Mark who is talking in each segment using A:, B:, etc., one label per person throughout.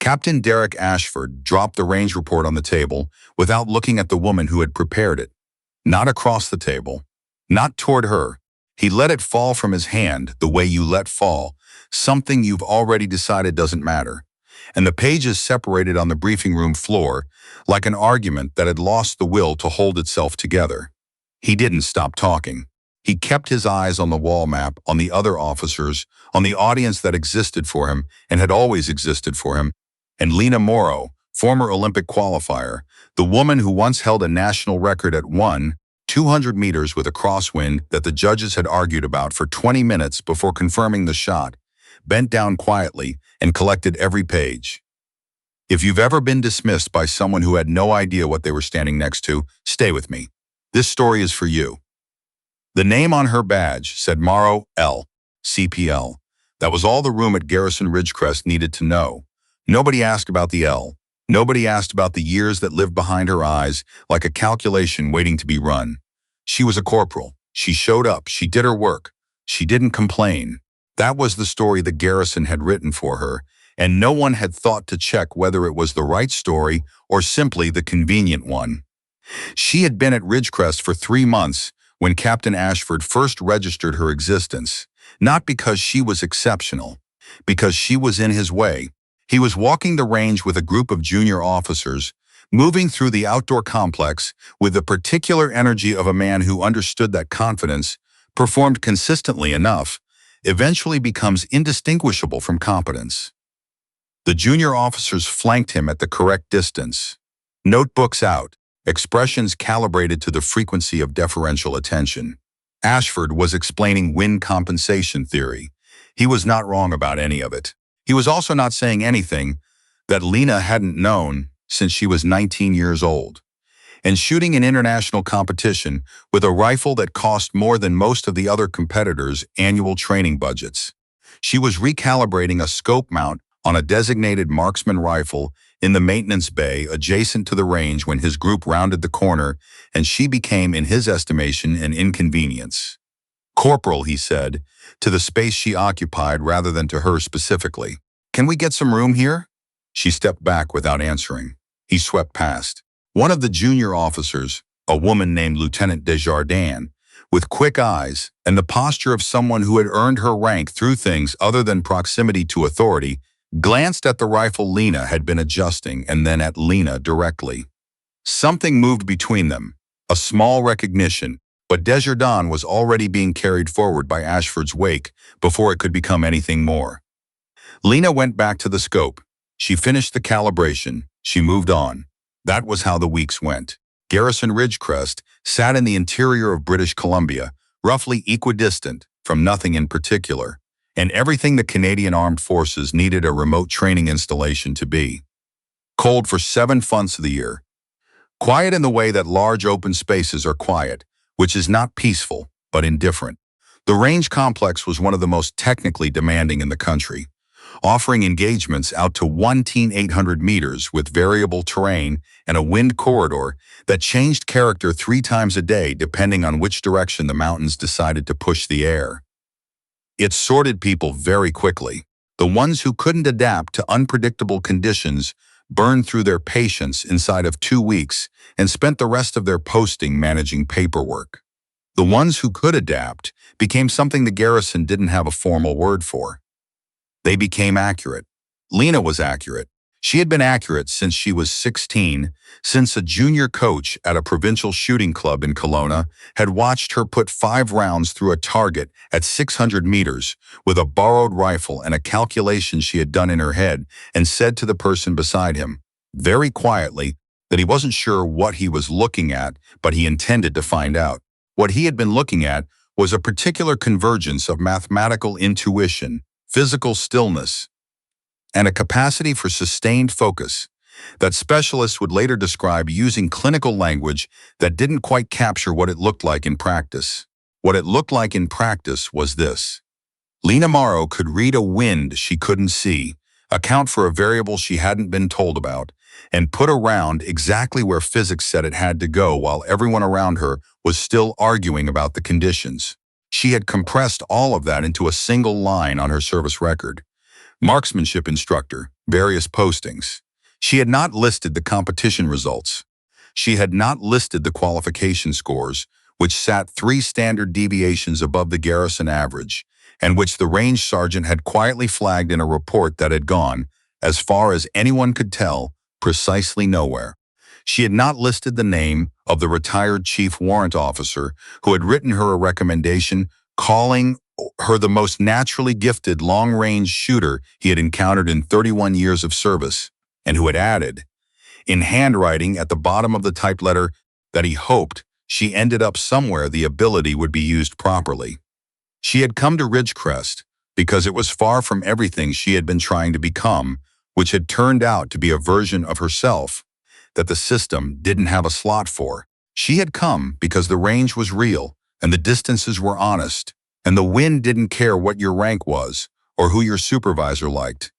A: Captain Derek Ashford dropped the range report on the table without looking at the woman who had prepared it. Not across the table. Not toward her. He let it fall from his hand the way you let fall something you've already decided doesn't matter. And the pages separated on the briefing room floor like an argument that had lost the will to hold itself together. He didn't stop talking. He kept his eyes on the wall map, on the other officers, on the audience that existed for him and had always existed for him, and Lena Morrow, former Olympic qualifier, the woman who once held a national record at 200 meters with a crosswind that the judges had argued about for 20 minutes before confirming the shot, bent down quietly and collected every page. If you've ever been dismissed by someone who had no idea what they were standing next to, stay with me. This story is for you. The name on her badge said Morrow L. CPL. That was all the room at Garrison Ridgecrest needed to know. Nobody asked about the L. Nobody asked about the years that lived behind her eyes like a calculation waiting to be run. She was a corporal. She showed up. She did her work. She didn't complain. That was the story the Garrison had written for her, and no one had thought to check whether it was the right story or simply the convenient one. She had been at Ridgecrest for 3 months when Captain Ashford first registered her existence, not because she was exceptional, because she was in his way. He was walking the range with a group of junior officers, moving through the outdoor complex with the particular energy of a man who understood that confidence, performed consistently enough, eventually becomes indistinguishable from competence. The junior officers flanked him at the correct distance, notebooks out, expressions calibrated to the frequency of deferential attention. Ashford was explaining wind compensation theory. He was not wrong about any of it. He was also not saying anything that Lena hadn't known since she was 19 years old. And shooting in international competition with a rifle that cost more than most of the other competitors' annual training budgets. She was recalibrating a scope mount on a designated Marksman rifle in the maintenance bay adjacent to the range when his group rounded the corner, and she became, in his estimation, an inconvenience. "Corporal," he said, to the space she occupied rather than to her specifically. "Can we get some room here?" She stepped back without answering. He swept past. One of the junior officers, a woman named Lieutenant Desjardins, with quick eyes and the posture of someone who had earned her rank through things other than proximity to authority, glanced at the rifle Lena had been adjusting and then at Lena directly. Something moved between them, a small recognition, but Desjardins was already being carried forward by Ashford's wake before it could become anything more. Lena went back to the scope. She finished the calibration. She moved on. That was how the weeks went. Garrison Ridgecrest sat in the interior of British Columbia, roughly equidistant from nothing in particular, and everything the Canadian Armed Forces needed a remote training installation to be. Cold for 7 months of the year. Quiet in the way that large open spaces are quiet, which is not peaceful, but indifferent. The range complex was one of the most technically demanding in the country, offering engagements out to 1,800 meters with variable terrain and a wind corridor that changed character 3 times a day depending on which direction the mountains decided to push the air. It sorted people very quickly. The ones who couldn't adapt to unpredictable conditions burned through their patience inside of 2 weeks and spent the rest of their posting managing paperwork. The ones who could adapt became something the garrison didn't have a formal word for. They became accurate. Lena was accurate. She had been accurate since she was 16, since a junior coach at a provincial shooting club in Kelowna had watched her put 5 rounds through a target at 600 meters with a borrowed rifle and a calculation she had done in her head, and said to the person beside him, very quietly, that he wasn't sure what he was looking at, but he intended to find out. What he had been looking at was a particular convergence of mathematical intuition, physical stillness, and a capacity for sustained focus that specialists would later describe using clinical language that didn't quite capture what it looked like in practice. What it looked like in practice was this. Lena Morrow could read a wind she couldn't see, account for a variable she hadn't been told about, and put a round exactly where physics said it had to go while everyone around her was still arguing about the conditions. She had compressed all of that into a single line on her service record. Marksmanship instructor, various postings. She had not listed the competition results. She had not listed the qualification scores, which sat 3 standard deviations above the garrison average, and which the range sergeant had quietly flagged in a report that had gone, as far as anyone could tell, precisely nowhere. She had not listed the name of the retired chief warrant officer who had written her a recommendation calling her the most naturally gifted long-range shooter he had encountered in 31 years of service, and who had added, in handwriting at the bottom of the typed letter, that he hoped she ended up somewhere the ability would be used properly. She had come to Ridgecrest because it was far from everything she had been trying to become, which had turned out to be a version of herself that the system didn't have a slot for. She had come because the range was real and the distances were honest, and the wind didn't care what your rank was or who your supervisor liked.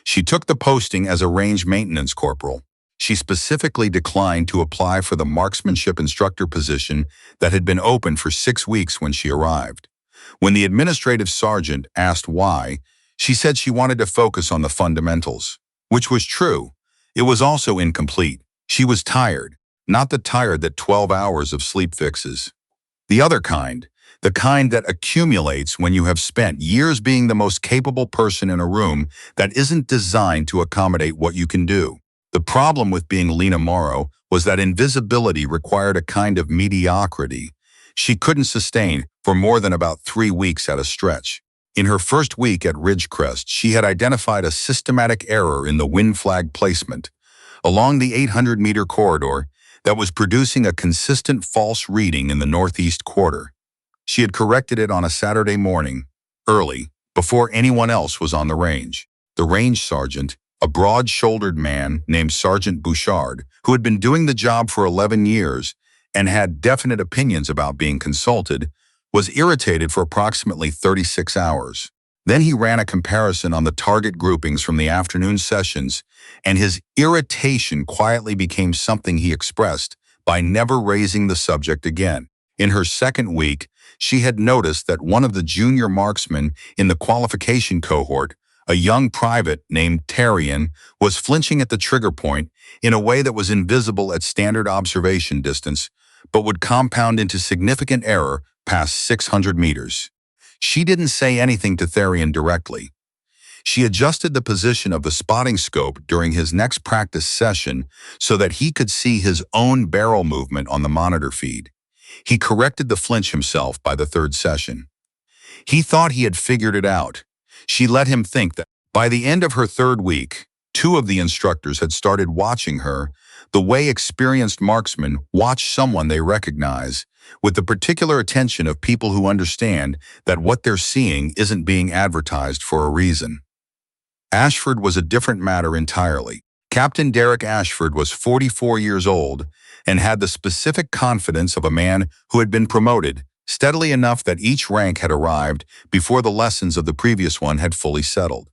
A: She took the posting as a range maintenance corporal. She specifically declined to apply for the marksmanship instructor position that had been open for 6 weeks when she arrived. When the administrative sergeant asked why, she said she wanted to focus on the fundamentals, which was true. It was also incomplete. She was tired, not the tired that 12 hours of sleep fixes. The other kind, the kind that accumulates when you have spent years being the most capable person in a room that isn't designed to accommodate what you can do. The problem with being Lena Morrow was that invisibility required a kind of mediocrity she couldn't sustain for more than about 3 weeks at a stretch. In her first week at Ridgecrest, she had identified a systematic error in the wind flag placement along the 800-meter corridor that was producing a consistent false reading in the northeast quarter. She had corrected it on a Saturday morning, early, before anyone else was on the range. The range sergeant, a broad-shouldered man named Sergeant Bouchard, who had been doing the job for 11 years and had definite opinions about being consulted, was irritated for approximately 36 hours. Then he ran a comparison on the target groupings from the afternoon sessions, and his irritation quietly became something he expressed by never raising the subject again. In her second week, she had noticed that one of the junior marksmen in the qualification cohort, a young private named Tarian, was flinching at the trigger point in a way that was invisible at standard observation distance, but would compound into significant error past 600 meters. She didn't say anything to Tarian directly. She adjusted the position of the spotting scope during his next practice session so that he could see his own barrel movement on the monitor feed. He corrected the flinch himself by the 3rd session. He thought he had figured it out. She let him think that by the end of her 3rd week, 2 of the instructors had started watching her the way experienced marksmen watch someone they recognize, with the particular attention of people who understand that what they're seeing isn't being advertised for a reason. Ashford was a different matter entirely. Captain Derek Ashford was 44 years old and had the specific confidence of a man who had been promoted steadily enough that each rank had arrived before the lessons of the previous one had fully settled.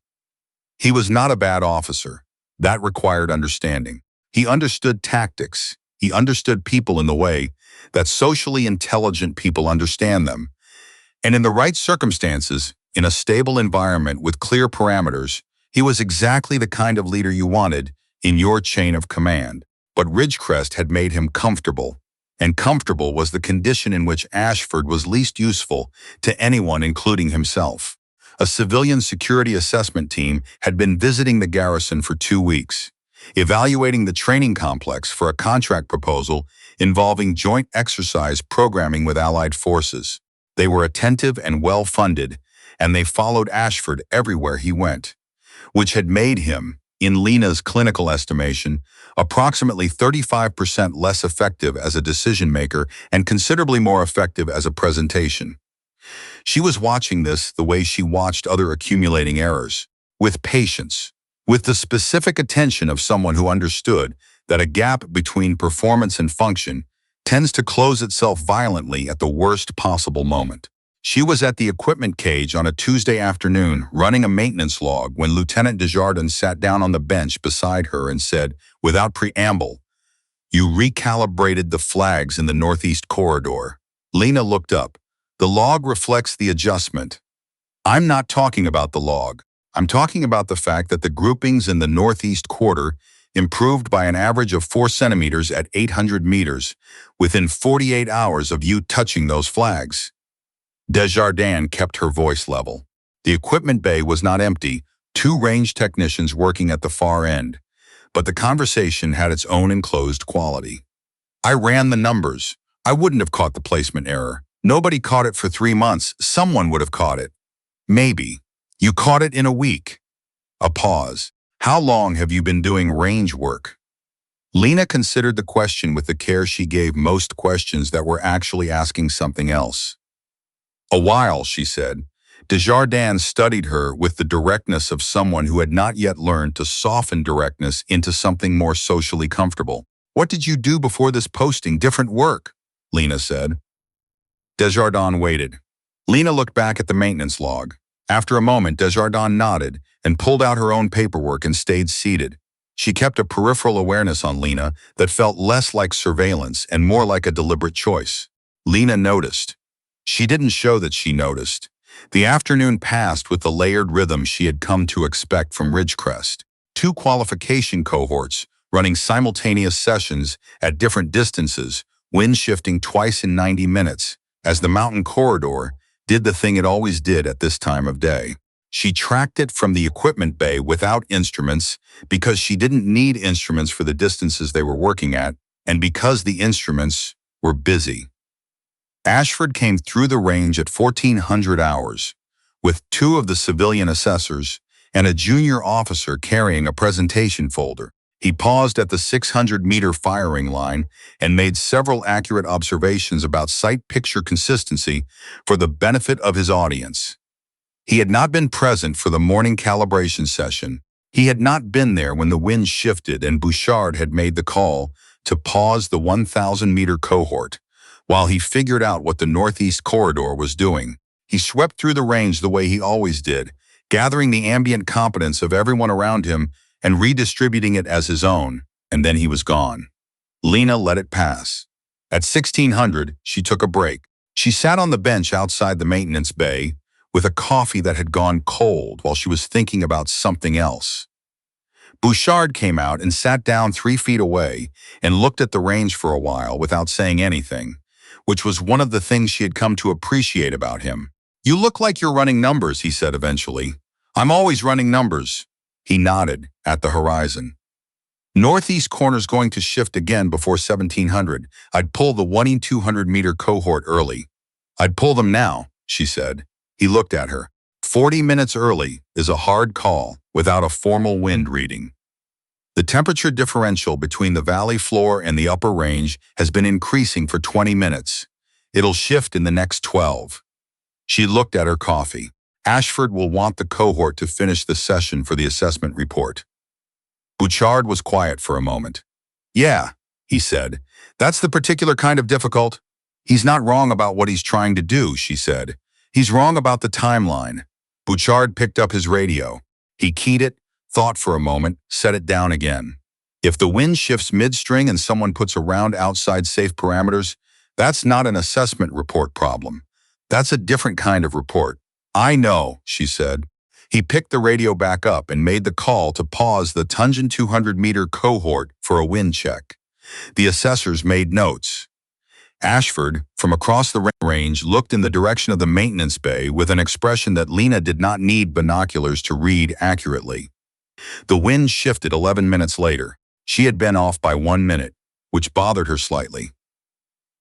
A: He was not a bad officer. That required understanding. He understood tactics. He understood people in the way that socially intelligent people understand them. And in the right circumstances, in a stable environment with clear parameters, he was exactly the kind of leader you wanted in your chain of command. But Ridgecrest had made him comfortable, and comfortable was the condition in which Ashford was least useful to anyone, including himself. A civilian security assessment team had been visiting the garrison for 2 weeks, evaluating the training complex for a contract proposal involving joint exercise programming with Allied forces. They were attentive and well-funded, and they followed Ashford everywhere he went, which had made him, in Lena's clinical estimation, approximately 35% less effective as a decision-maker and considerably more effective as a presentation. She was watching this the way she watched other accumulating errors, with patience, with the specific attention of someone who understood that a gap between performance and function tends to close itself violently at the worst possible moment. She was at the equipment cage on a Tuesday afternoon running a maintenance log when Lieutenant Desjardins sat down on the bench beside her and said, without preamble, "You recalibrated the flags in the northeast corridor." Lena looked up. "The log reflects the adjustment." "I'm not talking about the log. I'm talking about the fact that the groupings in the northeast quarter improved by an average of 4 centimeters at 800 meters within 48 hours of you touching those flags. Desjardins kept her voice level. The equipment bay was not empty, 2 range technicians working at the far end, but the conversation had its own enclosed quality. I ran the numbers. I wouldn't have caught the placement error. Nobody caught it for 3 months. Someone would have caught it. Maybe. You caught it in a week. A pause. How long have you been doing range work? Lena considered the question with the care she gave most questions that were actually asking something else. A while, she said. Desjardins studied her with the directness of someone who had not yet learned to soften directness into something more socially comfortable. What did you do before this posting? Different work, Lena said. Desjardins waited. Lena looked back at the maintenance log. After a moment, Desjardins nodded and pulled out her own paperwork and stayed seated. She kept a peripheral awareness on Lena that felt less like surveillance and more like a deliberate choice. Lena noticed. She didn't show that she noticed. The afternoon passed with the layered rhythm she had come to expect from Ridgecrest. 2 qualification cohorts, running simultaneous sessions at different distances, wind shifting twice in 90 minutes, as the mountain corridor did the thing it always did at this time of day. She tracked it from the equipment bay without instruments because she didn't need instruments for the distances they were working at, and because the instruments were busy. Ashford came through the range at 1400 hours, with 2 of the civilian assessors and a junior officer carrying a presentation folder. He paused at the 600-meter firing line and made several accurate observations about sight picture consistency for the benefit of his audience. He had not been present for the morning calibration session. He had not been there when the wind shifted and Bouchard had made the call to pause the 1,000-meter cohort. While he figured out what the northeast corridor was doing, he swept through the range the way he always did, gathering the ambient competence of everyone around him and redistributing it as his own, and then he was gone. Lena let it pass. At 1600, she took a break. She sat on the bench outside the maintenance bay with a coffee that had gone cold while she was thinking about something else. Bouchard came out and sat down 3 feet away and looked at the range for a while without saying anything, which was one of the things she had come to appreciate about him. "You look like you're running numbers," he said eventually. "I'm always running numbers." He nodded at the horizon. "Northeast corner's going to shift again before 1700. I'd pull the 1,200-meter cohort early." "I'd pull them now," she said. He looked at her. 40 minutes early is a hard call without a formal wind reading. The temperature differential between the valley floor and the upper range has been increasing for 20 minutes. It'll shift in the next 12. She looked at her coffee. Ashford will want the cohort to finish the session for the assessment report. Bouchard was quiet for a moment. "Yeah," he said, "that's the particular kind of difficult." "He's not wrong about what he's trying to do," she said. "He's wrong about the timeline." Bouchard picked up his radio. He keyed it, thought for a moment, set it down again. "If the wind shifts mid-string and someone puts a round outside safe parameters, that's not an assessment report problem. That's a different kind of report." "I know," she said. He picked the radio back up and made the call to pause the Tunjan 200-meter cohort for a wind check. The assessors made notes. Ashford, from across the range, looked in the direction of the maintenance bay with an expression that Lena did not need binoculars to read accurately. The wind shifted 11 minutes later. She had been off by 1 minute, which bothered her slightly.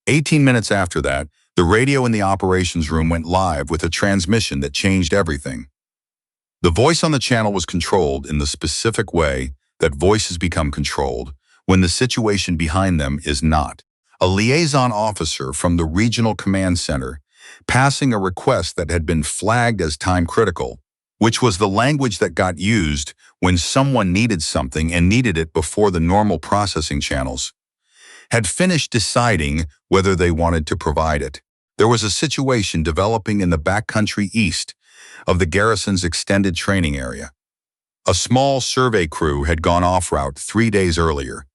A: 18 minutes after that, the radio in the operations room went live with a transmission that changed everything. The voice on the channel was controlled in the specific way that voices become controlled when the situation behind them is not. A liaison officer from the regional command center passing a request that had been flagged as time critical, which was the language that got used when someone needed something and needed it before the normal processing channels, had finished deciding whether they wanted to provide it. There was a situation developing in the backcountry east of the garrison's extended training area. A small survey crew had gone off-route 3 days earlier.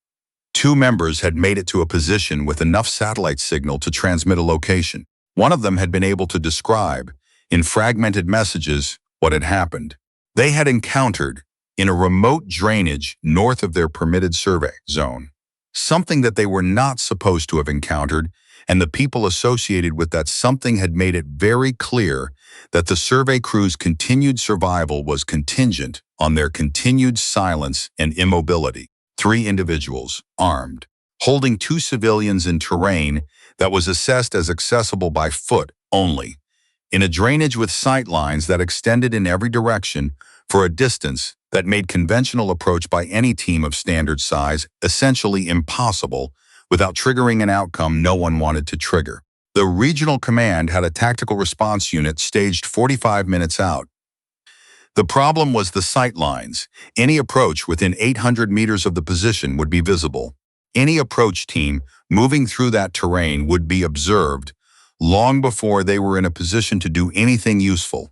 A: 2 members had made it to a position with enough satellite signal to transmit a location. One of them had been able to describe, in fragmented messages, what had happened. They had encountered in a remote drainage north of their permitted survey zone, something that they were not supposed to have encountered, and the people associated with that something had made it very clear that the survey crew's continued survival was contingent on their continued silence and immobility. 3 individuals, armed, holding 2 civilians in terrain that was assessed as accessible by foot only, in a drainage with sight lines that extended in every direction for a distance that made conventional approach by any team of standard size essentially impossible without triggering an outcome no one wanted to trigger. The regional command had a tactical response unit staged 45 minutes out. The problem was the sight lines. Any approach within 800 meters of the position would be visible. Any approach team moving through that terrain would be observed long before they were in a position to do anything useful.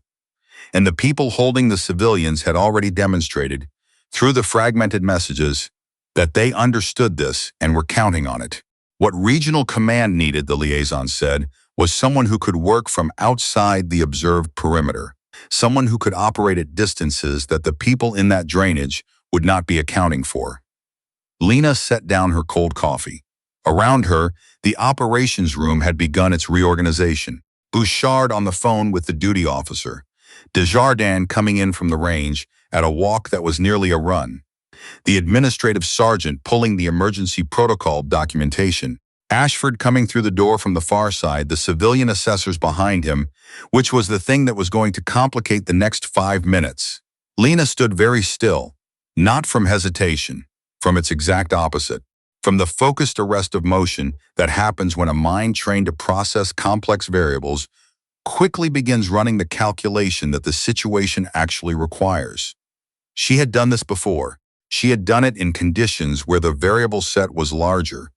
A: And the people holding the civilians had already demonstrated, through the fragmented messages, that they understood this and were counting on it. What regional command needed, the liaison said, was someone who could work from outside the observed perimeter, someone who could operate at distances that the people in that drainage would not be accounting for. Lena set down her cold coffee. Around her, the operations room had begun its reorganization. Bouchard on the phone with the duty officer. Desjardins coming in from the range at a walk that was nearly a run. The administrative sergeant pulling the emergency protocol documentation. Ashford coming through the door from the far side, the civilian assessors behind him, which was the thing that was going to complicate the next 5 minutes. Lena stood very still, not from hesitation, from its exact opposite, from the focused arrest of motion that happens when a mind trained to process complex variables quickly begins running the calculation that the situation actually requires. She had done this before. She had done it in conditions where the variable set was larger,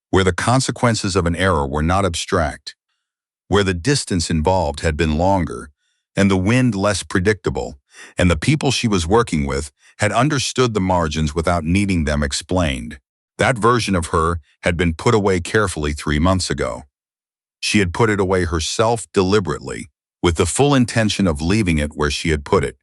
A: where the consequences of an error were not abstract, where the distance involved had been longer, and the wind less predictable, and the people she was working with had understood the margins without needing them explained. That version of her had been put away carefully 3 months ago. She had put it away herself deliberately, with the full intention of leaving it where she had put it.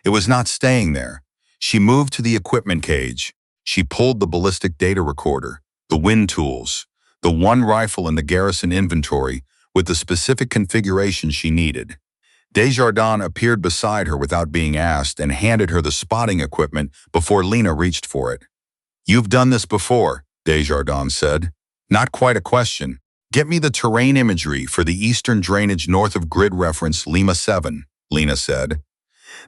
A: It was not staying there. She moved to the equipment cage. She pulled the ballistic data recorder, the wind tools, the one rifle in the garrison inventory with the specific configuration she needed. Desjardins appeared beside her without being asked and handed her the spotting equipment before Lena reached for it. "You've done this before," Desjardins said. "Not quite a question. Get me the terrain imagery for the eastern drainage north of grid reference Lima 7, Lena said.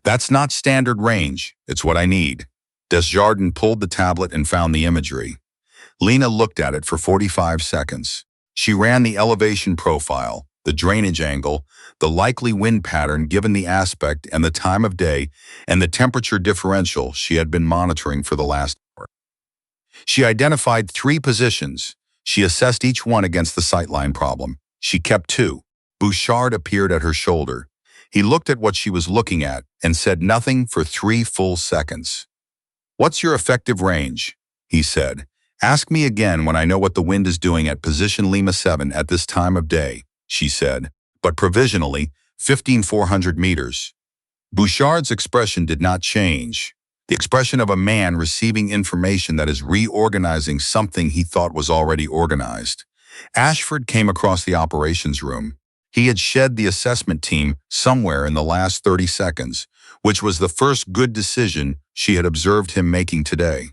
A: "That's not standard range. It's what I need." Desjardins pulled the tablet and found the imagery. Lena looked at it for 45 seconds. She ran the elevation profile, the drainage angle, the likely wind pattern given the aspect and the time of day, and the temperature differential she had been monitoring for the last hour. She identified 3 positions. She assessed each one against the sightline problem. She kept 2. Bouchard appeared at her shoulder. He looked at what she was looking at and said nothing for 3 full seconds. "What's your effective range?" he said. "Ask me again when I know what the wind is doing at position Lima 7 at this time of day," she said, "but provisionally, 15,400 meters. Bouchard's expression did not change. The expression of a man receiving information that is reorganizing something he thought was already organized. Ashford came across the operations room. He had shed the assessment team somewhere in the last 30 seconds, which was the first good decision she had observed him making today.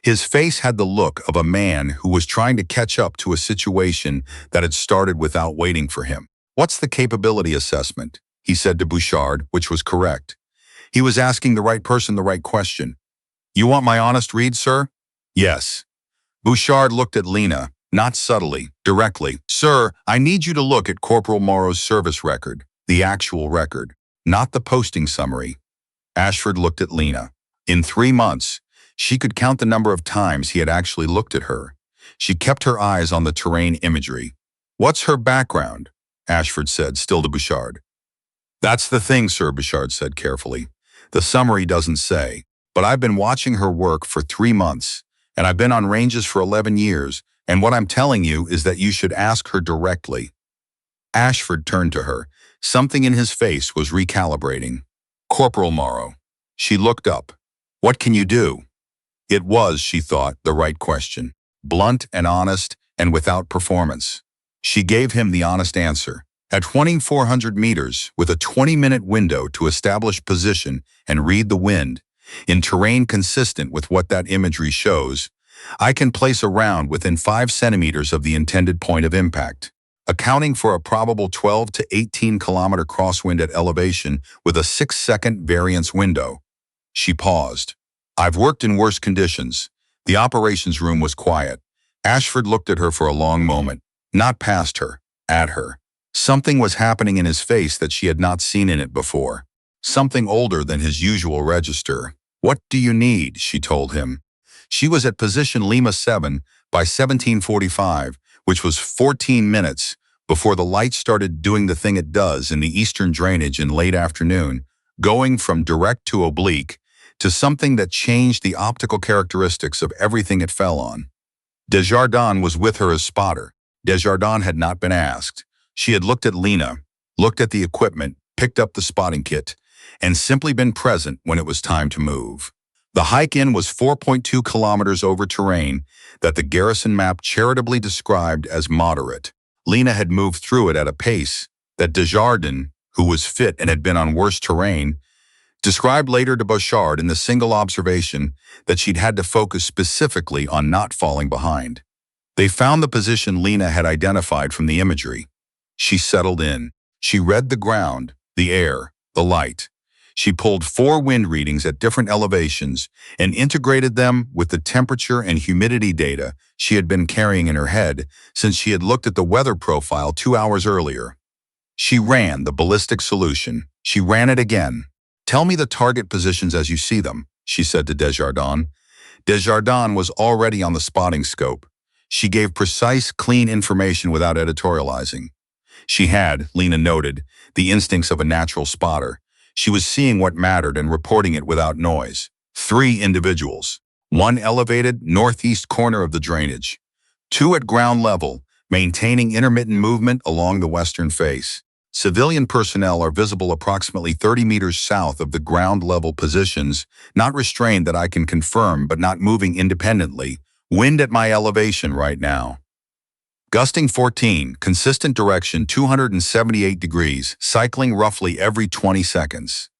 A: His face had the look of a man who was trying to catch up to a situation that had started without waiting for him. "What's the capability assessment?" he said to Bouchard, which was correct. He was asking the right person the right question. "You want my honest read, sir?" "Yes." Bouchard looked at Lena, not subtly, directly. "Sir, I need you to look at Corporal Morrow's service record, the actual record, not the posting summary." Ashford looked at Lena. In 3 months, she could count the number of times he had actually looked at her. She kept her eyes on the terrain imagery. "What's her background?" Ashford said, still to Bouchard. "That's the thing, sir," Bouchard said carefully. "The summary doesn't say, but I've been watching her work for 3 months, and I've been on ranges for 11 years, and what I'm telling you is that you should ask her directly." Ashford turned to her. Something in his face was recalibrating. Corporal Morrow. She looked up. What can you do? It was, she thought, the right question. Blunt and honest and without performance. She gave him the honest answer. At 2,400 meters, with a 20-minute window to establish position and read the wind, in terrain consistent with what that imagery shows, I can place a round within 5 centimeters of the intended point of impact, accounting for a probable 12 to 18 kilometer crosswind at elevation with a 6-second variance window. She paused. I've worked in worse conditions. The operations room was quiet. Ashford looked at her for a long moment, not past her, at her. Something was happening in his face that she had not seen in it before. Something older than his usual register. What do you need? She told him. She was at position Lima 7 by 1745, which was 14 minutes before the light started doing the thing it does in the eastern drainage in late afternoon, going from direct to oblique to something that changed the optical characteristics of everything it fell on. Desjardins was with her as spotter. Desjardins had not been asked. She had looked at Lena, looked at the equipment, picked up the spotting kit, and simply been present when it was time to move. The hike in was 4.2 kilometers over terrain that the garrison map charitably described as moderate. Lena had moved through it at a pace that Desjardins, who was fit and had been on worse terrain, described later to Bouchard in the single observation that she'd had to focus specifically on not falling behind. They found the position Lena had identified from the imagery. She settled in. She read the ground, the air, the light. She pulled 4 wind readings at different elevations and integrated them with the temperature and humidity data she had been carrying in her head since she had looked at the weather profile 2 hours earlier. She ran the ballistic solution. She ran it again. Tell me the target positions as you see them, she said to Desjardins. Desjardins was already on the spotting scope. She gave precise, clean information without editorializing. She had, Lena noted, the instincts of a natural spotter. She was seeing what mattered and reporting it without noise. 3 individuals. 1 elevated northeast corner of the drainage. 2 at ground level, maintaining intermittent movement along the western face. Civilian personnel are visible approximately 30 meters south of the ground level positions, not restrained that I can confirm but not moving independently. Wind at my elevation right now. Gusting 14, consistent direction 278 degrees, cycling roughly every 20 seconds.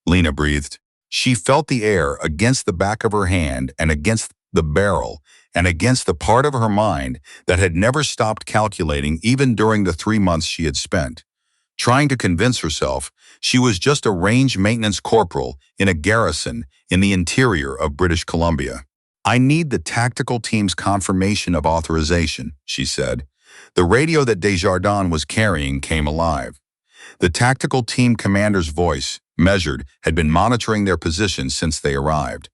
A: Lena breathed. She felt the air against the back of her hand and against the barrel and against the part of her mind that had never stopped calculating even during the 3 months she had spent, trying to convince herself she was just a range maintenance corporal in a garrison in the interior of British Columbia. I need the tactical team's confirmation of authorization, she said. The radio that Desjardins was carrying came alive. The tactical team commander's voice, measured, had been monitoring their positions since they arrived.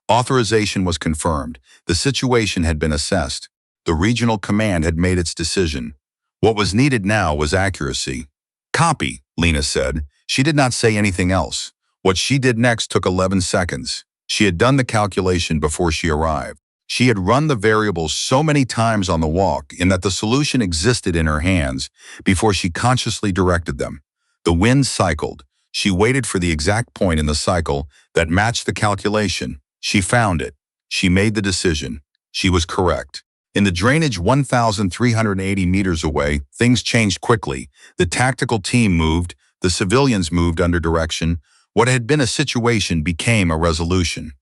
A: Authorization was confirmed. The situation had been assessed. The regional command had made its decision. What was needed now was accuracy. Copy, Lena said. She did not say anything else. What she did next took 11 seconds. She had done the calculation before she arrived. She had run the variables so many times on the walk in that the solution existed in her hands before she consciously directed them. The wind cycled. She waited for the exact point in the cycle that matched the calculation. She found it. She made the decision. She was correct. In the drainage 1,380 meters away, things changed quickly. The tactical team moved. The civilians moved under direction. What had been a situation became a resolution.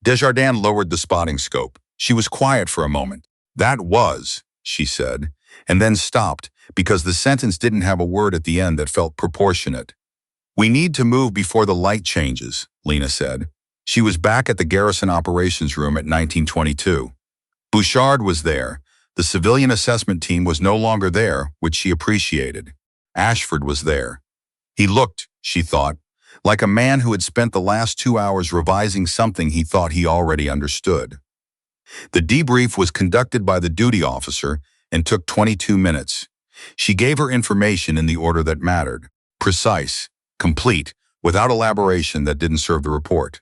A: Desjardins lowered the spotting scope. She was quiet for a moment. That was, she said, and then stopped because the sentence didn't have a word at the end that felt proportionate. We need to move before the light changes, Lena said. She was back at the garrison operations room at 1922. Bouchard was there. The civilian assessment team was no longer there, which she appreciated. Ashford was there. He looked, she thought, like a man who had spent the last 2 hours revising something he thought he already understood. The debrief was conducted by the duty officer and took 22 minutes. She gave her information in the order that mattered, precise, complete, without elaboration that didn't serve the report.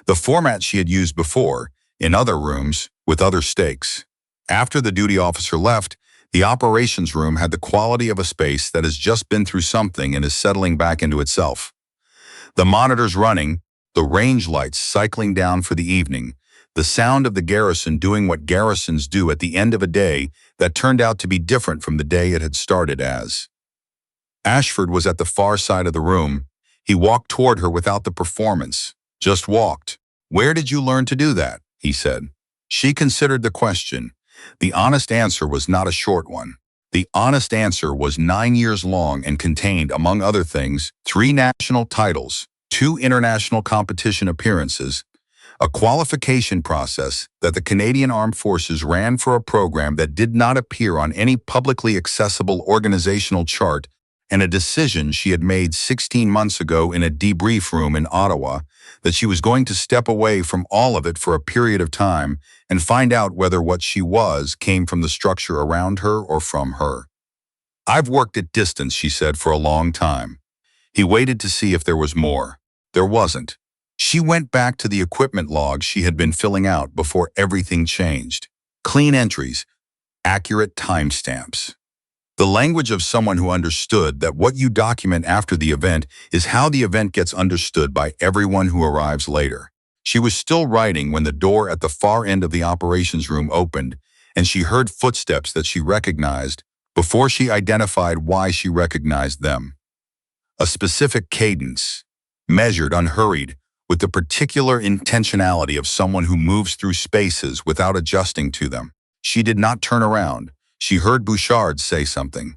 A: The format she had used before, in other rooms, with other stakes. After the duty officer left, the operations room had the quality of a space that has just been through something and is settling back into itself. The monitors running, the range lights cycling down for the evening, the sound of the garrison doing what garrisons do at the end of a day that turned out to be different from the day it had started as. Ashford was at the far side of the room. He walked toward her without the performance, just walked. "Where did you learn to do that?" he said. She considered the question. The honest answer was not a short one. The honest answer was 9 years long and contained, among other things, 3 national titles, 2 international competition appearances, a qualification process that the Canadian Armed Forces ran for a program that did not appear on any publicly accessible organizational chart, and a decision she had made 16 months ago in a debrief room in Ottawa that she was going to step away from all of it for a period of time and find out whether what she was came from the structure around her or from her. "I've worked at distance," she said, "for a long time." He waited to see if there was more. There wasn't. She went back to the equipment log she had been filling out before everything changed. Clean entries, accurate timestamps. The language of someone who understood that what you document after the event is how the event gets understood by everyone who arrives later. She was still writing when the door at the far end of the operations room opened, and she heard footsteps that she recognized before she identified why she recognized them. A specific cadence, measured, unhurried, with the particular intentionality of someone who moves through spaces without adjusting to them. She did not turn around. She heard Bouchard say something.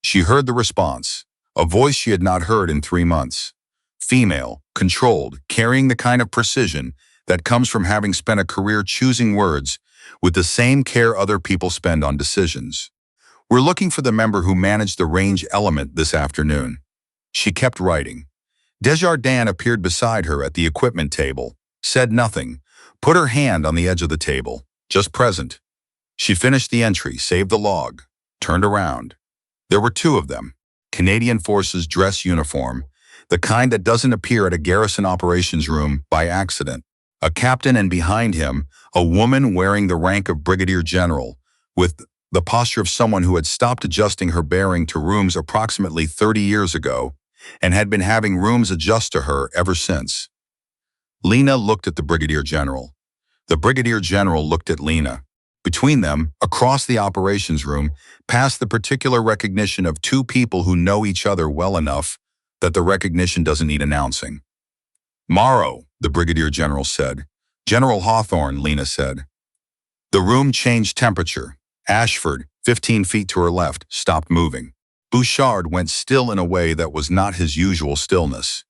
A: She heard the response, a voice she had not heard in 3 months. Female, controlled, carrying the kind of precision that comes from having spent a career choosing words with the same care other people spend on decisions. "We're looking for the member who managed the range element this afternoon." She kept writing. Desjardins appeared beside her at the equipment table, said nothing, put her hand on the edge of the table, just present. She finished the entry, saved the log, turned around. There were 2 of them, Canadian Forces dress uniform, the kind that doesn't appear at a garrison operations room by accident. A captain, and behind him, a woman wearing the rank of brigadier general, with the posture of someone who had stopped adjusting her bearing to rooms approximately 30 years ago and had been having rooms adjust to her ever since. Lena looked at the brigadier general. The brigadier general looked at Lena. Between them, across the operations room, passed the particular recognition of 2 people who know each other well enough that the recognition doesn't need announcing. "Morrow," the brigadier general said. "General Hawthorne," Lena said. The room changed temperature. Ashford, 15 feet to her left, stopped moving. Bouchard went still in a way that was not his usual stillness.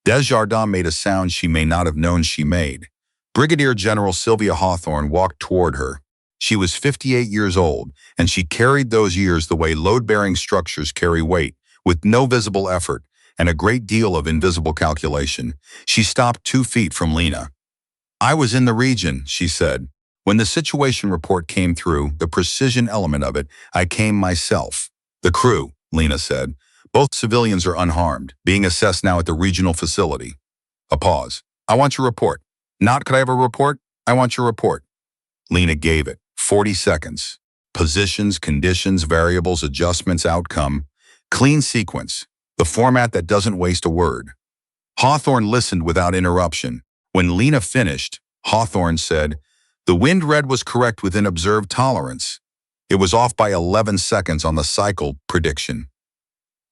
A: Desjardins made a sound she may not have known she made. Brigadier General Sylvia Hawthorne walked toward her. She was 58 years old, and she carried those years the way load-bearing structures carry weight, with no visible effort and a great deal of invisible calculation. She stopped 2 feet from Lena. "I was in the region," she said. "When the situation report came through, the precision element of it, I came myself." "The crew," Lena said. "Both civilians are unharmed, being assessed now at the regional facility." A pause. "I want your report." "Not could I have a report? I want your report." Lena gave it. 40 seconds. Positions, conditions, variables, adjustments, outcome. Clean sequence. The format that doesn't waste a word. Hawthorne listened without interruption. When Lena finished, Hawthorne said, "The wind read was correct within observed tolerance." It was off by 11 seconds on the cycle prediction.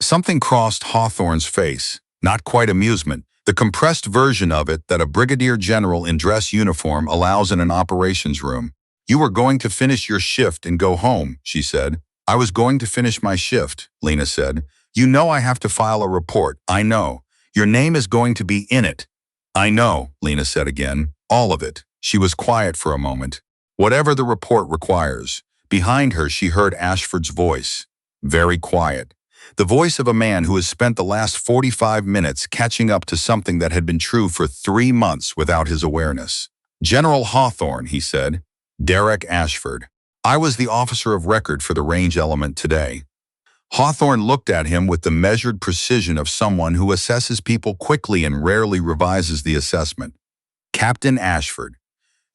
A: Something crossed Hawthorne's face, not quite amusement, the compressed version of it that a brigadier general in dress uniform allows in an operations room. "You were going to finish your shift and go home," she said. "I was going to finish my shift," Lena said. "You know I have to file a report." "I know. Your name is going to be in it." "I know," Lena said again. "All of it." She was quiet for a moment. "Whatever the report requires." Behind her she heard Ashford's voice. Very quiet. The voice of a man who has spent the last 45 minutes catching up to something that had been true for 3 months without his awareness. "General Hawthorne," he said. "Derek Ashford. I was the officer of record for the range element today." Hawthorne looked at him with the measured precision of someone who assesses people quickly and rarely revises the assessment. "Captain Ashford,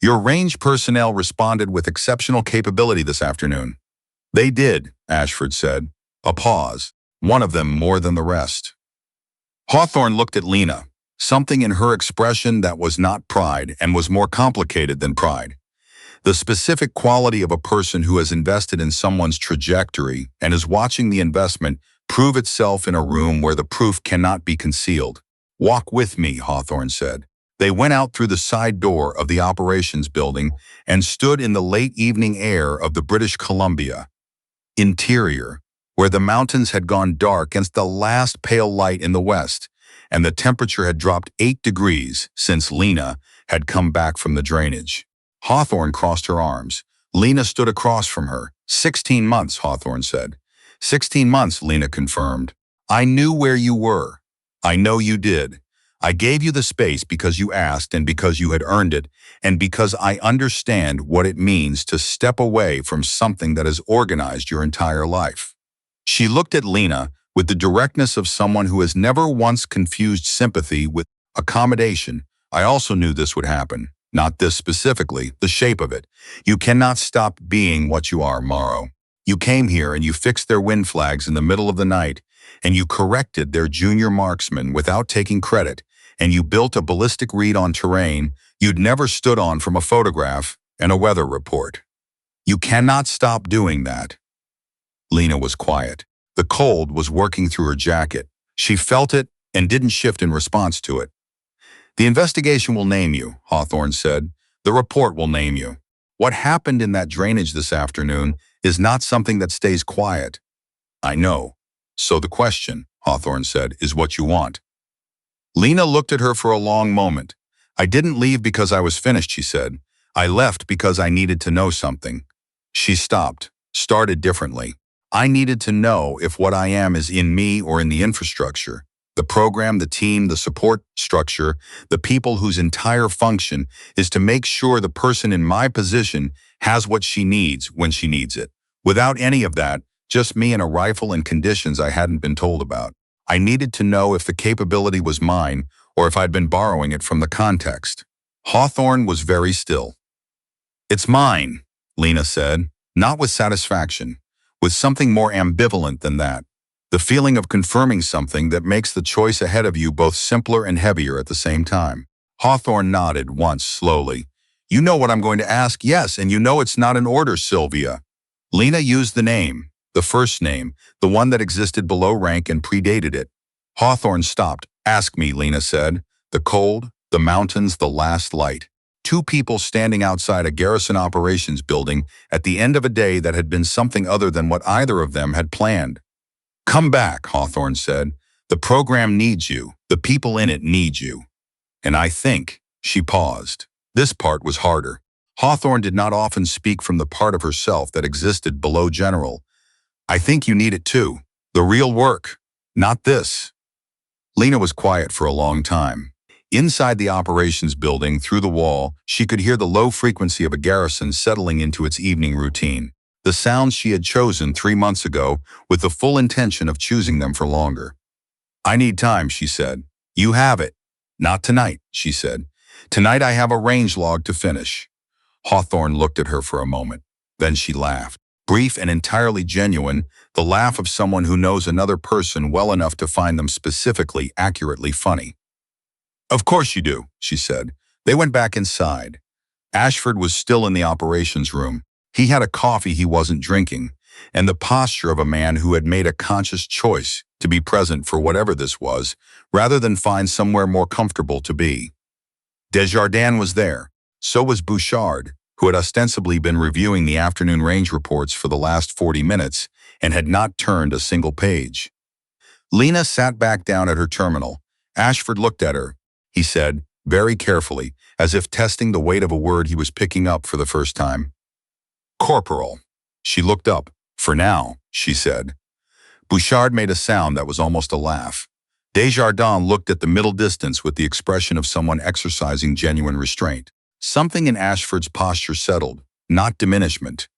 A: your range personnel responded with exceptional capability this afternoon." "They did," Ashford said. A pause. "One of them more than the rest." Hawthorne looked at Lena. something in her expression that was not pride and was more complicated than pride. The specific quality of a person who has invested in someone's trajectory and is watching the investment prove itself in a room where the proof cannot be concealed. "Walk with me," Hawthorne said. They went out through the side door of the operations building and stood in the late evening air of the British Columbia interior, where the mountains had gone dark against the last pale light in the west, and the temperature had dropped 8 degrees since Lena had come back from the drainage. Hawthorne crossed her arms. Lena stood across from her. 16 months, Hawthorne said. 16 months, Lena confirmed. "I knew where you were. I know you did. I gave you the space because you asked and because you had earned it, and because I understand what it means to step away from something that has organized your entire life." She looked at Lena with the directness of someone who has never once confused sympathy with accommodation. "I also knew this would happen. Not this specifically, the shape of it. You cannot stop being what you are, Morrow. You came here and you fixed their wind flags in the middle of the night, and you corrected their junior marksman without taking credit, and you built a ballistic read on terrain you'd never stood on from a photograph and a weather report. You cannot stop doing that." Lena was quiet. The cold was working through her jacket. She felt it and didn't shift in response to it. "The investigation will name you," Hawthorne said. "The report will name you. What happened in that drainage this afternoon is not something that stays quiet." "I know. So the question," Hawthorne said, "is what you want." Lena looked at her for a long moment. "I didn't leave because I was finished," she said. "I left because I needed to know something." She stopped, started differently. "I needed to know if what I am is in me or in the infrastructure. The program, the team, the support structure, the people whose entire function is to make sure the person in my position has what she needs when she needs it. Without any of that, just me and a rifle and conditions I hadn't been told about. I needed to know if the capability was mine or if I'd been borrowing it from the context." Hawthorne was very still. "It's mine," Lena said, not with satisfaction, with something more ambivalent than that. The feeling of confirming something that makes the choice ahead of you both simpler and heavier at the same time. Hawthorne nodded once slowly. "You know what I'm going to ask?" "Yes, and you know it's not an order, Sylvia." Lena used the name, the first name, the one that existed below rank and predated it. Hawthorne stopped. "Ask me," Lena said. The cold, the mountains, the last light. 2 people standing outside a garrison operations building at the end of a day that had been something other than what either of them had planned. "Come back," Hawthorne said. "The program needs you. The people in it need you. And I think," she paused. This part was harder. Hawthorne did not often speak from the part of herself that existed below general. "I think you need it too. The real work. Not this." Lena was quiet for a long time. Inside the operations building, through the wall, she could hear the low frequency of a garrison settling into its evening routine. The sounds she had chosen 3 months ago with the full intention of choosing them for longer. "I need time," she said. "You have it." "Not tonight," she said. "Tonight I have a range log to finish." Hawthorne looked at her for a moment. Then she laughed. Brief and entirely genuine, the laugh of someone who knows another person well enough to find them specifically, accurately funny. "Of course you do," she said. They went back inside. Ashford was still in the operations room. He had a coffee he wasn't drinking, and the posture of a man who had made a conscious choice to be present for whatever this was, rather than find somewhere more comfortable to be. Desjardins was there. So was Bouchard, who had ostensibly been reviewing the afternoon range reports for the last 40 minutes and had not turned a single page. Lena sat back down at her terminal. Ashford looked at her. He said, very carefully, as if testing the weight of a word he was picking up for the first time, "Corporal." She looked up. "For now," she said. Bouchard made a sound that was almost a laugh. Desjardins looked at the middle distance with the expression of someone exercising genuine restraint. Something in Ashford's posture settled, not diminishment.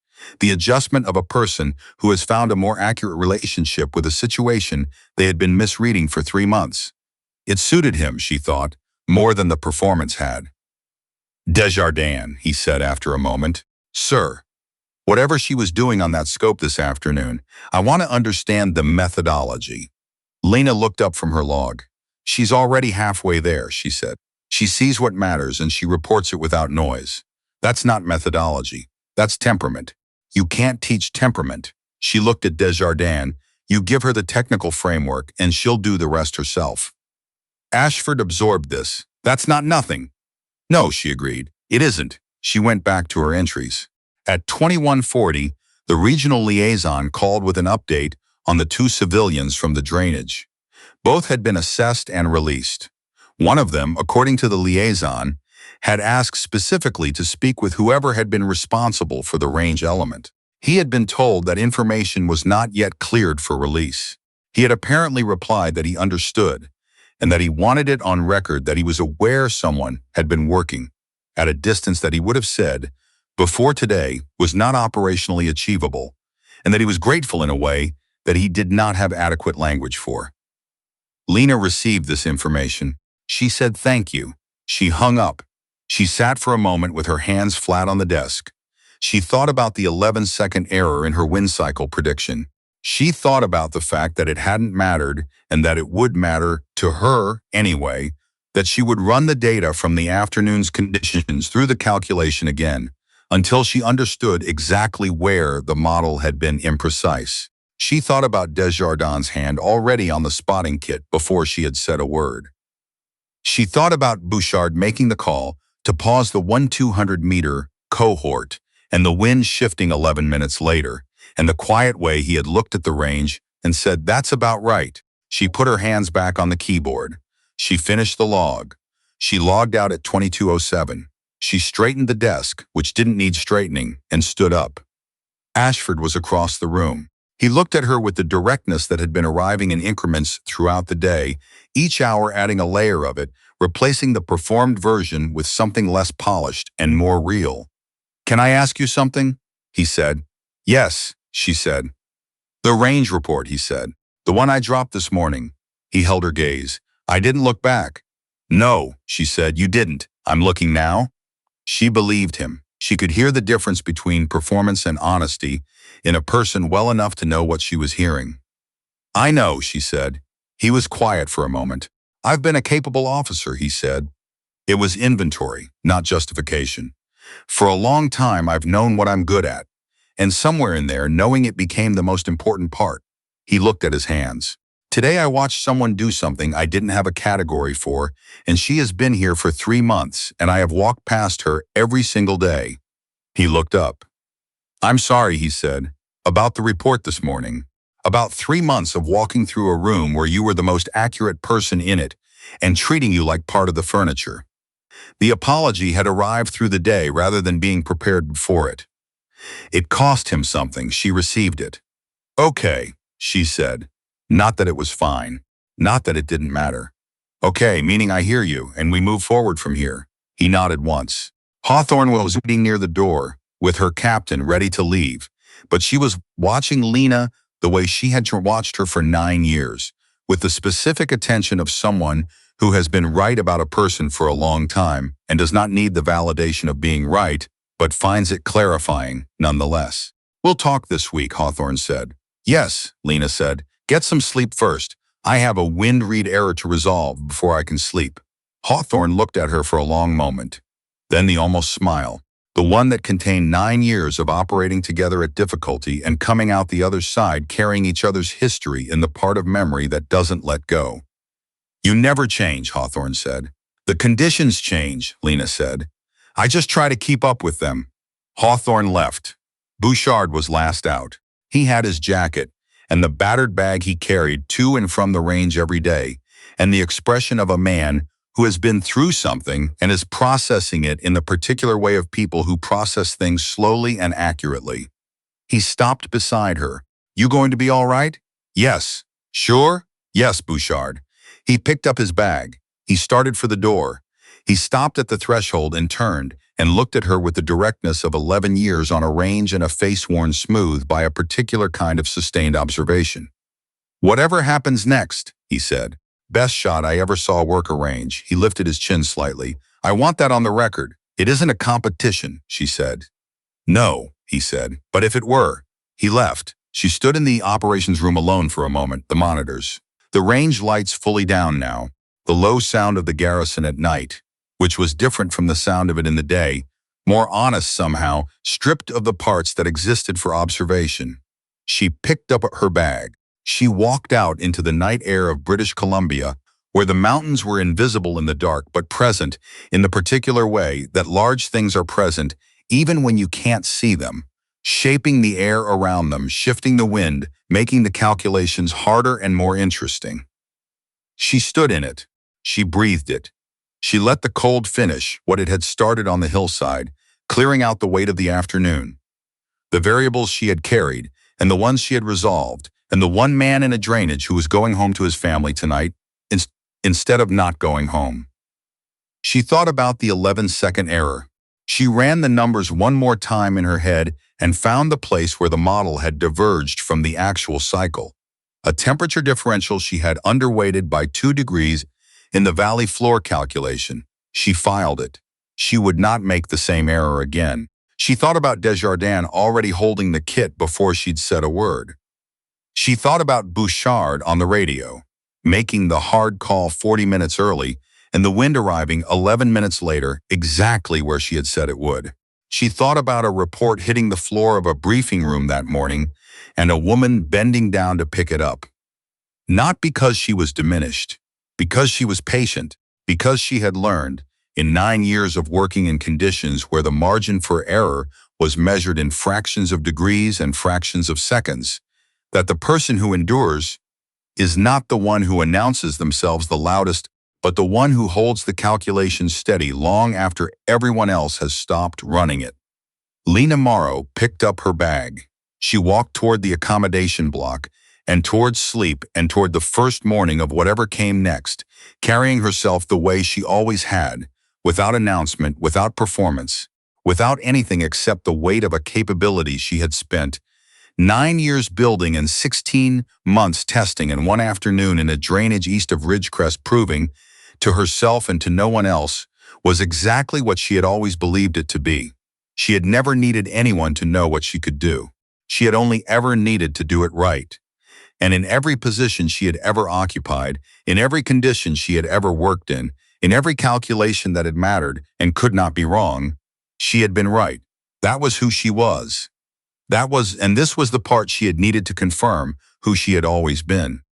A: The adjustment of a person who has found a more accurate relationship with a situation they had been misreading for 3 months. It suited him, she thought, more than the performance had. "Desjardins," he said after a moment. "Sir, whatever she was doing on that scope this afternoon, I want to understand the methodology." Lena looked up from her log. She's already halfway there, she said. She sees what matters and she reports it without noise. That's not methodology. That's temperament. You can't teach temperament. She looked at Desjardins. You give her the technical framework and she'll do the rest herself. Ashford absorbed this. That's not nothing. No, she agreed. It isn't. She went back to her entries. At 21:40, the regional liaison called with an update on the 2 civilians from the drainage. Both had been assessed and released. One of them, according to the liaison, had asked specifically to speak with whoever had been responsible for the range element. He had been told that information was not yet cleared for release. He had apparently replied that he understood, and that he wanted it on record that he was aware someone had been working at a distance that he would have said, before today, was not operationally achievable, and that he was grateful in a way that he did not have adequate language for. Lena received this information. She said thank you. She hung up. She sat for a moment with her hands flat on the desk. She thought about the 11-second error in her wind cycle prediction. She thought about the fact that it hadn't mattered and that it would matter to her anyway, that she would run the data from the afternoon's conditions through the calculation again until she understood exactly where the model had been imprecise. She thought about Desjardins' hand already on the spotting kit before she had said a word. She thought about Bouchard making the call to pause the 1,200-meter cohort and the wind shifting 11 minutes later, and the quiet way he had looked at the range and said, "That's about right." She put her hands back on the keyboard. She finished the log. She logged out at 22:07. She straightened the desk, which didn't need straightening, and stood up. Ashford was across the room. He looked at her with the directness that had been arriving in increments throughout the day, each hour adding a layer of it, replacing the performed version with something less polished and more real. "Can I ask you something?" he said. "Yes," she said. "The range report," he said. "The one I dropped this morning." He held her gaze. "I didn't look back." "No," she said, "you didn't. I'm looking now." She believed him. She could hear the difference between performance and honesty in a person well enough to know what she was hearing. "I know," she said. He was quiet for a moment. "I've been a capable officer," he said. It was inventory, not justification. "For a long time, I've known what I'm good at. And somewhere in there, knowing it became the most important part." He looked at his hands. "Today I watched someone do something I didn't have a category for, and she has been here for 3 months, and I have walked past her every single day." He looked up. "I'm sorry," he said, "about the report this morning. About 3 months of walking through a room where you were the most accurate person in it and treating you like part of the furniture." The apology had arrived through the day rather than being prepared before it. It cost him something. She received it. "Okay," she said. Not that it was fine. Not that it didn't matter. "Okay, meaning I hear you, and we move forward from here." He nodded once. Hawthorne was waiting near the door, with her captain ready to leave, but she was watching Lena the way she had watched her for 9 years, with the specific attention of someone who has been right about a person for a long time and does not need the validation of being right, but finds it clarifying nonetheless. "We'll talk this week," Hawthorne said. "Yes," Lena said. "Get some sleep first. I have a wind read error to resolve before I can sleep." Hawthorne looked at her for a long moment. Then the almost smile, the one that contained 9 years of operating together at difficulty and coming out the other side carrying each other's history in the part of memory that doesn't let go. "You never change," Hawthorne said. "The conditions change," Lena said. "I just try to keep up with them." Hawthorne left. Bouchard was last out. He had his jacket and the battered bag he carried to and from the range every day, and the expression of a man who has been through something and is processing it in the particular way of people who process things slowly and accurately. He stopped beside her. "You going to be all right?" "Yes." "Sure?" "Yes, Bouchard." He picked up his bag. He started for the door. He stopped at the threshold and turned and looked at her with the directness of 11 years on a range and a face worn smooth by a particular kind of sustained observation. "Whatever happens next," he said. "Best shot I ever saw work a range." He lifted his chin slightly. "I want that on the record. It isn't a competition," she said. "No," he said, "but if it were." He left. She stood in the operations room alone for a moment, the monitors. The range lights fully down now. the low sound of the garrison at night, which was different from the sound of it in the day, more honest somehow, stripped of the parts that existed for observation. She picked up her bag. She walked out into the night air of British Columbia, where the mountains were invisible in the dark but present in the particular way that large things are present even when you can't see them, shaping the air around them, shifting the wind, making the calculations harder and more interesting. She stood in it. She breathed it. She let the cold finish what it had started on the hillside, clearing out the weight of the afternoon. The variables she had carried, and the ones she had resolved, and the one man in a drainage who was going home to his family tonight, instead of not going home. She thought about the 11-second error. She ran the numbers one more time in her head and found the place where the model had diverged from the actual cycle. A temperature differential she had underweighted by 2 degrees in the valley floor calculation. She filed it. She would not make the same error again. She thought about Desjardins already holding the kit before she'd said a word. She thought about Bouchard on the radio, making the hard call 40 minutes early, and the wind arriving 11 minutes later, exactly where she had said it would. She thought about a report hitting the floor of a briefing room that morning, and a woman bending down to pick it up. Not because she was diminished, because she was patient, because she had learned, in 9 years of working in conditions where the margin for error was measured in fractions of degrees and fractions of seconds, that the person who endures is not the one who announces themselves the loudest, but the one who holds the calculation steady long after everyone else has stopped running it. Lena Morrow picked up her bag. She walked toward the accommodation block and toward sleep and toward the first morning of whatever came next, carrying herself the way she always had, without announcement, without performance, without anything except the weight of a capability she had spent 9 years building and 16 months testing and 1 afternoon in a drainage east of Ridgecrest proving, to herself and to no one else, was exactly what she had always believed it to be. She had never needed anyone to know what she could do. She had only ever needed to do it right. And in every position she had ever occupied, in every condition she had ever worked in every calculation that had mattered and could not be wrong, she had been right. That was who she was. And this was the part she had needed to confirm who she had always been.